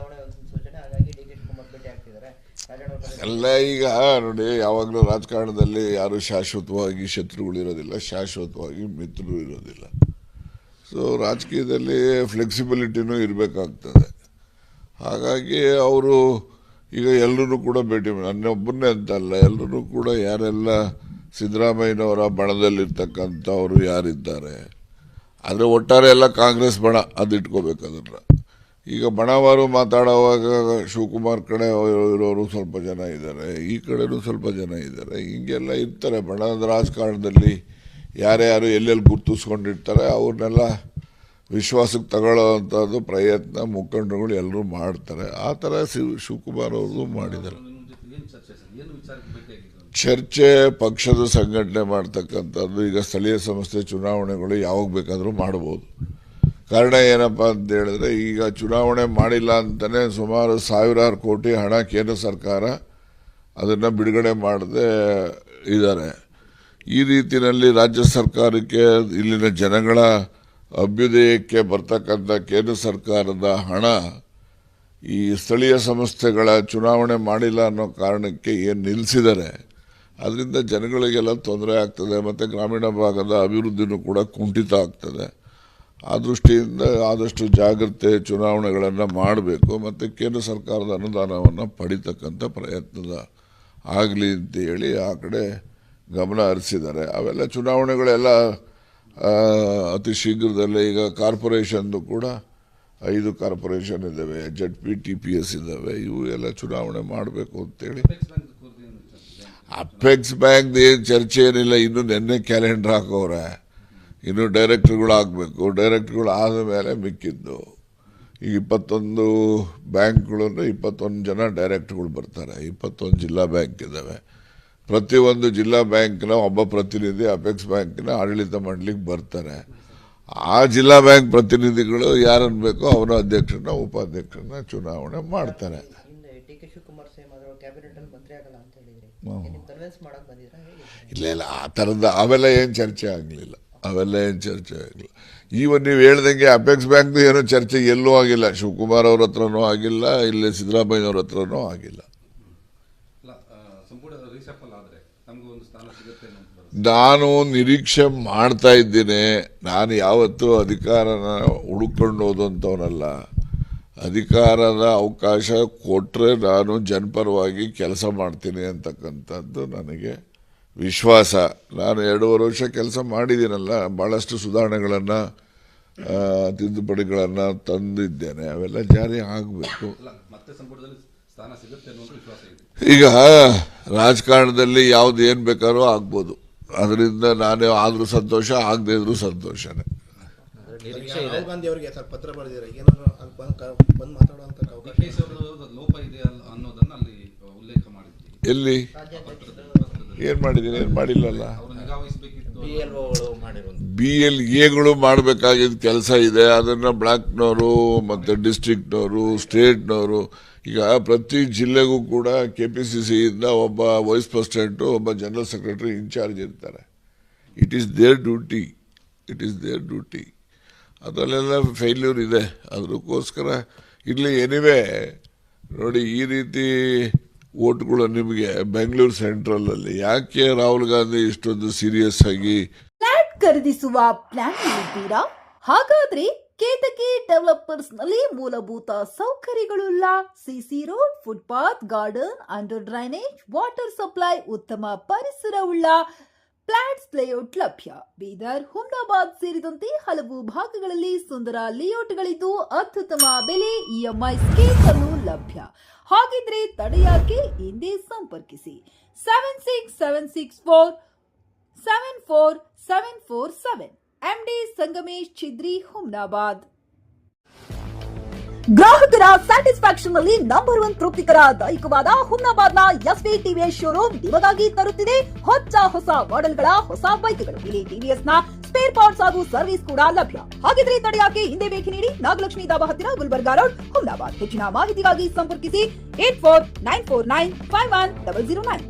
ಬದಲಾವಣೆ ಸೂಚನೆ, ಹಾಗಾಗಿ ಡಿ ಕೆ ಶಿವಕುಮಾರ್ ಭೇಟಿ ಆಗ್ತಿದ್ದಾರೆ. ಎಲ್ಲ ಈಗ ನೋಡಿ, ಯಾವಾಗಲೂ ರಾಜಕಾರಣದಲ್ಲಿ ಯಾರು ಶಾಶ್ವತವಾಗಿ ಶತ್ರುಗಳಿರೋದಿಲ್ಲ, ಶಾಶ್ವತವಾಗಿ ಮಿತ್ರರು ಇರೋದಿಲ್ಲ. ಸೊ ರಾಜಕೀಯದಲ್ಲಿ ಫ್ಲೆಕ್ಸಿಬಿಲಿಟಿನೂ ಇರಬೇಕಾಗ್ತದೆ. ಹಾಗಾಗಿ ಅವರು ಈಗ ಎಲ್ಲರೂ ಕೂಡ ಭೇಟಿ, ನನ್ನೊಬ್ಬರನ್ನೇ ಅಂತಲ್ಲ, ಎಲ್ಲರೂ ಕೂಡ ಯಾರೆಲ್ಲ ಸಿದ್ದರಾಮಯ್ಯನವರ ಬಣದಲ್ಲಿರ್ತಕ್ಕಂಥವ್ರು ಯಾರಿದ್ದಾರೆ, ಆದರೆ ಒಟ್ಟಾರೆ ಎಲ್ಲ ಕಾಂಗ್ರೆಸ್ ಬಣ, ಅದು ಇಟ್ಕೋಬೇಕು ಅದನ್ನು. ಈಗ ಬಣವಾರು ಮಾತಾಡುವಾಗ ಶಿವಕುಮಾರ್ ಕಡೆ ಇರೋರು ಸ್ವಲ್ಪ ಜನ ಇದ್ದಾರೆ, ಈ ಕಡೆನೂ ಸ್ವಲ್ಪ ಜನ ಇದ್ದಾರೆ, ಹಿಂಗೆಲ್ಲ ಇರ್ತಾರೆ. ಬಣದ ರಾಜಕಾರಣದಲ್ಲಿ ಯಾರ್ಯಾರು ಎಲ್ಲೆಲ್ಲಿ ಗುರ್ತಿಸ್ಕೊಂಡಿರ್ತಾರೆ ಅವ್ರನ್ನೆಲ್ಲ ವಿಶ್ವಾಸಕ್ಕೆ ತಗೊಳ್ಳೋವಂಥದ್ದು ಪ್ರಯತ್ನ ಮುಖಂಡರುಗಳು ಎಲ್ಲರೂ ಮಾಡ್ತಾರೆ. ಆ ಥರ ಶಿವಕುಮಾರ್ ಅವರು ಮಾಡಿದ್ದಾರೆ. ಚರ್ಚೆ, ಪಕ್ಷದ ಸಂಘಟನೆ ಮಾಡ್ತಕ್ಕಂಥದ್ದು. ಈಗ ಸ್ಥಳೀಯ ಸಂಸ್ಥೆ ಚುನಾವಣೆಗಳು ಯಾವಾಗ ಬೇಕಾದರೂ ಮಾಡ್ಬೋದು. ಕಾರಣ ಏನಪ್ಪ ಅಂತ ಹೇಳಿದ್ರೆ, ಈಗ ಚುನಾವಣೆ ಮಾಡಿಲ್ಲ ಅಂತಲೇ ಸುಮಾರು ಸಾವಿರಾರು ಕೋಟಿ ಹಣ ಕೇಂದ್ರ ಸರ್ಕಾರ ಅದನ್ನು ಬಿಡುಗಡೆ ಮಾಡದೆ ಇದ್ದಾರೆ. ಈ ರೀತಿಯಲ್ಲಿ ರಾಜ್ಯ ಸರ್ಕಾರಕ್ಕೆ ಇಲ್ಲಿನ ಜನಗಳ ಅಭ್ಯುದಯಕ್ಕೆ ಬರ್ತಕ್ಕಂಥ ಕೇಂದ್ರ ಸರ್ಕಾರದ ಹಣ ಈ ಸ್ಥಳೀಯ ಸಂಸ್ಥೆಗಳ ಚುನಾವಣೆ ಮಾಡಿಲ್ಲ ಅನ್ನೋ ಕಾರಣಕ್ಕೆ ಏನು ನಿಲ್ಲಿಸಿದ್ದಾರೆ, ಅದರಿಂದ ಜನಗಳಿಗೆಲ್ಲ ತೊಂದರೆ ಆಗ್ತದೆ ಮತ್ತು ಗ್ರಾಮೀಣ ಭಾಗದ ಅಭಿವೃದ್ಧಿನೂ ಕೂಡ ಕುಂಠಿತ ಆಗ್ತದೆ. ಆ ದೃಷ್ಟಿಯಿಂದ ಆದಷ್ಟು ಜಾಗ್ರತೆ ಚುನಾವಣೆಗಳನ್ನು ಮಾಡಬೇಕು ಮತ್ತು ಕೇಂದ್ರ ಸರ್ಕಾರದ ಅನುದಾನವನ್ನು ಪಡಿತಕ್ಕಂಥ ಪ್ರಯತ್ನದ ಆಗಲಿ ಅಂತೇಳಿ ಆ ಕಡೆ ಗಮನ ಹರಿಸಿದ್ದಾರೆ. ಅವೆಲ್ಲ ಚುನಾವಣೆಗಳೆಲ್ಲ ಅತಿ ಶೀಘ್ರದಲ್ಲೇ, ಈಗ ಕಾರ್ಪೊರೇಷನ್ದು ಕೂಡ 5 ಕಾರ್ಪೊರೇಷನ್ ಇದ್ದಾವೆ, ZP TPS ಇದ್ದಾವೆ, ಇವು ಎಲ್ಲ ಚುನಾವಣೆ ಮಾಡಬೇಕು ಅಂತೇಳಿ. ಅಪೆಕ್ಸ್ ಬ್ಯಾಂಕ್ ಏನು ಚರ್ಚೆ ಏನಿಲ್ಲ, ಇನ್ನು ನಿನ್ನೆ ಕ್ಯಾಲೆಂಡರ್ ಹಾಕೋರೆ, ಇನ್ನು ಡೈರೆಕ್ಟರ್ಗಳು ಆಗಬೇಕು. ಡೈರೆಕ್ಟರ್ಗಳು ಆದ ಮೇಲೆ ಮಿಕ್ಕಿದ್ದು ಈಗ 21 ಬ್ಯಾಂಕ್ಗಳನ್ನು 21 ಜನ ಡೈರೆಕ್ಟರ್ಗಳು ಬರ್ತಾರೆ. 21 ಜಿಲ್ಲಾ ಬ್ಯಾಂಕ್ ಇದ್ದಾವೆ. ಪ್ರತಿಯೊಂದು ಜಿಲ್ಲಾ ಬ್ಯಾಂಕ್ನ ಒಬ್ಬ ಪ್ರತಿನಿಧಿ ಅಪೆಕ್ಸ್ ಬ್ಯಾಂಕಿನ ಆಡಳಿತ ಮಂಡಳಿಗೆ ಬರ್ತಾರೆ. ಆ ಜಿಲ್ಲಾ ಬ್ಯಾಂಕ್ ಪ್ರತಿನಿಧಿಗಳು ಯಾರನ್ನು ಬೇಕೋ ಅವರ ಅಧ್ಯಕ್ಷರನ್ನ ಉಪಾಧ್ಯಕ್ಷರನ್ನ ಚುನಾವಣೆ ಮಾಡ್ತಾರೆ. ಇಲ್ಲ ಆ ಥರದ ಅವೆಲ್ಲ ಏನು ಚರ್ಚೆ ಆಗಲಿಲ್ಲ. ಈವನ್ ನೀವು ಹೇಳ್ದಂಗೆ ಅಪೆಕ್ಸ್ ಬ್ಯಾಂಕ್ ಏನೋ ಚರ್ಚೆ ಎಲ್ಲೂ ಆಗಿಲ್ಲ. ಶಿವಕುಮಾರ್ ಅವ್ರ ಹತ್ರನೂ ಆಗಿಲ್ಲ, ಇಲ್ಲಿ ಸಿದ್ದರಾಮಯ್ಯನವ್ರ ಹತ್ರನೂ ಆಗಿಲ್ಲ. ನಾನು ನಿರೀಕ್ಷೆ ಮಾಡ್ತಾ ಇದ್ದೀನಿ. ನಾನು ಯಾವತ್ತೂ ಅಧಿಕಾರನ ಹುಡುಕೊಂಡು ಹೋದಂಥವನಲ್ಲ. ಅಧಿಕಾರದ ಅವಕಾಶ ಕೊಟ್ಟರೆ ನಾನು ಜನಪರವಾಗಿ ಕೆಲಸ ಮಾಡ್ತೀನಿ ಅಂತಕ್ಕಂಥದ್ದು ನನಗೆ ವಿಶ್ವಾಸ. ನಾನು 2.5 ವರ್ಷ ಕೆಲಸ ಮಾಡಿದ್ದೀನಲ್ಲ, ಭಾಳಷ್ಟು ಸುಧಾರಣೆಗಳನ್ನು ತಿದ್ದುಪಡಿಗಳನ್ನು ತಂದಿದ್ದೇನೆ. ಅವೆಲ್ಲ ಜಾರಿ ಆಗಬೇಕು. ಈಗ ರಾಜಕಾರಣದಲ್ಲಿ ಯಾವ್ದು ಏನು ಬೇಕಾದ್ರೂ ಆಗ್ಬೋದು. ಅದರಿಂದ ನಾನೇ ಆದರೂ ಸಂತೋಷ, ಆಗದೇ ಇದ್ರೂ ಸಂತೋಷನೇ. ರಾಹುಲ್ ಗಾಂಧಿ ಅವರಿಗೆ ಪತ್ರ ಬರೆದಿದ್ದಾರೆ, ಎಲ್ಲಿ ಏನು ಮಾಡಿದ್ದೀನಿ? ಏನು ಮಾಡಿಲ್ಲಲ್ಲ. BLAಗಳು ಮಾಡಬೇಕಾಗಿದ್ದ ಕೆಲಸ ಇದೆ. ಅದನ್ನು ಬ್ಲಾಕ್ನವರು ಮತ್ತು ಡಿಸ್ಟ್ರಿಕ್ಟ್ನವರು, ಸ್ಟೇಟ್ನವರು, ಈಗ ಪ್ರತಿ ಜಿಲ್ಲೆಗೂ ಕೂಡ KPCCಯಿಂದ ಒಬ್ಬ ವೈಸ್ ಪ್ರೆಸಿಡೆಂಟು, ಒಬ್ಬ ಜನರಲ್ ಸೆಕ್ರೆಟರಿ ಇನ್ಚಾರ್ಜ್ ಇರ್ತಾರೆ. It is there duty. ಅದರಲ್ಲೆಲ್ಲ ಫೇಲ್ಯೂರ್ ಇದೆ. ಅದಕ್ಕೋಸ್ಕರ ಇಲ್ಲಿ ಎನಿವೆ ನೋಡಿ, ಈ ರೀತಿ ಓಟ್ಗಳು ನಿಮಗೆ ಬೆಂಗಳೂರು ಸೆಂಟ್ರಲಲ್ಲಿ ಯಾಕೆ ರಾಹುಲ್ ಗಾಂಧಿ ಇಷ್ಟೊಂದು ಸೀರಿಯಸ್ ಆಗಿ ಫ್ಲಾಟ್ ಖರೀದಿಸುವ ಪ್ಲಾನ್ ಇದ್ದೀರಾ? ಹಾಗಾದ್ರೆ ಕೇತಕಿ ಡೆವಲಪರ್ಸ್ ನಲ್ಲಿ ಮೂಲಭೂತ ಸೌಕರ್ಯಗಳುಳ್ಳ CC road, footpath, garden, under drainage, water supply, ಉತ್ತಮ ಪರಿಸರವುಳ್ಳ ಫ್ಲಾಟ್ಸ್ ಲೇಔಟ್ ಲಭ್ಯ. ಬೀದರ್, ಹುಮ್ನಾಬಾದ್ ಸೇರಿದಂತೆ ಹಲವು ಭಾಗಗಳಲ್ಲಿ ಸುಂದರ ಲೇಔಟ್ಗಳಿದ್ದು ಅತ್ಯುತ್ತಮ ಬೆಲೆ, EMI ಸ್ಕೀಮ್ ಅನ್ನು ಲಭ್ಯ. ಹಾಗಿದ್ರೆ ತಡೆಯಾಕೆ? ಹಿಂದೆ ಸಂಪರ್ಕಿಸಿ 7676474747 MD ಸಂಗಮೇಶ್ ಚಿದ್ರಿ, ಹುಮ್ನಾಬಾದ್. ಗ್ರಾಹಕರ ಸ್ಯಾಟಿಸ್ಫ್ಯಾಕ್ಷನ್ ನಲ್ಲಿ ನಂಬರ್ 1 ತೃಪ್ತಿಕರದಾಯಕವಾದ ಹುಮ್ನಾಬಾದ್ನ SV TVS ಶೋರೂಮ್ ನಿಮಗಾಗಿ ತರುತ್ತಿದೆ ಹೊಸ ಮಾಡೆಲ್ಗಳ ಹೊಸ ಬೈಕ್ಗಳು. ಇಲ್ಲಿ TVS ನ ಸ್ಪೇರ್ ಪಾರ್ಟ್ಸ್ ಹಾಗೂ ಸರ್ವಿಸ್ ಕೂಡ ಲಭ್ಯ. ಹಾಗಿದ್ರೆ ತಡೆಯಾಕೆ? ಹಿಂದೆ ಭೇಟಿ ನೀಡಿ. ನಾಗಲಕ್ಷ್ಮಿ ಧಾಬಾ ಹತ್ತಿರ, ಗುಲ್ಬರ್ಗಾ ರೋಡ್, ಹುಮ್ನಾಬಾದ್. ಹೆಚ್ಚಿನ ಮಾಹಿತಿಗಾಗಿ ಸಂಪರ್ಕಿಸಿ 8494951009.